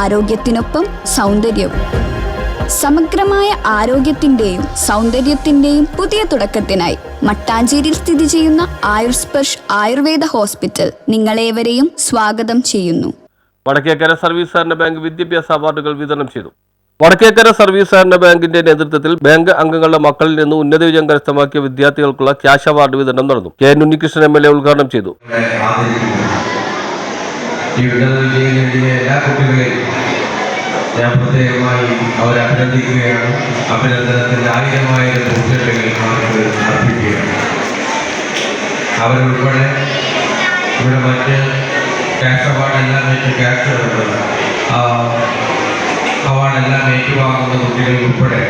ആരോഗ്യത്തിനൊപ്പം സൗന്ദര്യവും. സമഗ്രമായ ആരോഗ്യത്തിന്റെയും സൗന്ദര്യത്തിന്റെയും പുതിയ തുടക്കത്തിനായി മട്ടാഞ്ചേരിയിൽ സ്ഥിതി ചെയ്യുന്ന ആയുർസ്പർശ് ആയുർവേദ ഹോസ്പിറ്റൽ നിങ്ങളേവരെയും സ്വാഗതം ചെയ്യുന്നു. വടക്കേക്കര സർവീസ് സഹകരണ ബാങ്ക് വിദ്യാഭ്യാസ അവാർഡുകൾ വിതരണം ചെയ്തു. വടക്കേക്കര സർവീസ് സഹകരണ ബാങ്കിന്റെ നേതൃത്വത്തിൽ ബാങ്ക് അംഗങ്ങളുടെ മക്കളിൽ നിന്ന് ഉന്നത വിജയം കരസ്ഥമാക്കിയ വിദ്യാർത്ഥികൾക്കുള്ള ക്യാഷ് അവാർഡ് വിതരണം നടന്നു. കെ ഉണ്ണികൃഷ്ണൻ MLA ഉദ്ഘാടനം ചെയ്തു. ഞാൻ പ്രത്യേകമായി അവരെ അഭിനന്ദിക്കുകയാണ്. അഭിനന്ദനത്തിൻ്റെ ആയിരമായിരം പൂച്ചെണ്ടുകൾ അർപ്പിക്കുകയാണ്. അവരുൾപ്പെടെ ഇവിടെ മറ്റ് ക്യാഷ് അവാർഡെല്ലാം അവാർഡെല്ലാം ഏറ്റുവാങ്ങുന്ന കുട്ടികൾ ഉൾപ്പെടെ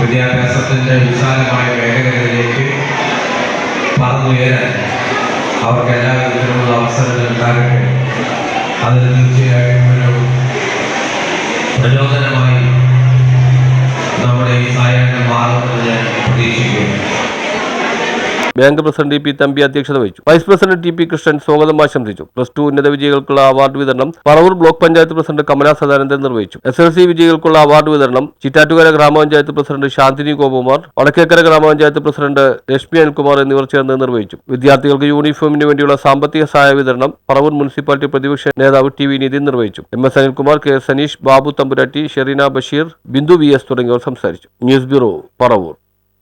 വിദ്യാഭ്യാസത്തിൻ്റെ വിശാലമായ മേഖലകളിലേക്ക് പറന്നുയരാൻ അവർക്ക് എല്ലാ വിധത്തിലുള്ള അവസരങ്ങൾ ഉണ്ടാകട്ടെ. അതിന് തീർച്ചയായും ഒരു പ്രചോദനമായി നമ്മുടെ ഈ സായാഹ്നം മാറുമെന്ന് ഞാൻ പ്രതീക്ഷിക്കുന്നു. ബാങ്ക് പ്രസിഡന്റ് പി തമ്പി അധ്യക്ഷത വഹിച്ചു. വൈസ് പ്രസിഡന്റ് ടി കൃഷ്ണൻ സ്വാഗതം ആശംസിച്ചു. +2 ഉന്നത വിജയികൾക്കുള്ള അവാർഡ് വിതരണം പറവൂർ ബ്ലോക്ക് പഞ്ചായത്ത് പ്രസിഡന്റ് കമല സദാനന്ദൻ നിർവഹിച്ചു. SLC വിജയികൾക്കുള്ള അവാർഡ് വിതരണം ചിറ്റാറ്റുകര ഗ്രാമപഞ്ചായത്ത് പ്രസിഡന്റ് ശാന്തിനി ഗോപകുമാർ, വടക്കേക്കര ഗ്രാമപഞ്ചായത്ത് പ്രസിഡന്റ് രശ്മി അനിൽകുമാർ എന്നിവർ ചേർന്ന് നിർവഹിച്ചു. വിദ്യാർത്ഥികൾക്ക് യൂണിഫോമിന് വേണ്ടിയുള്ള സാമ്പത്തിക സഹായ വിതരണം പറവൂർ മുനിസിപ്പാലിറ്റി പ്രതിപക്ഷ നേതാവ് TV നിതിൻ നിർവഹിച്ചു. MS അനിൽകുമാർ, K സനീഷ്, ബാബു തമ്പുരാട്ടി, ഷെറീന ബഷീർ, ബിന്ദു VS തുടങ്ങിയവർ സംസാരിച്ചു. News bureau, Paravur.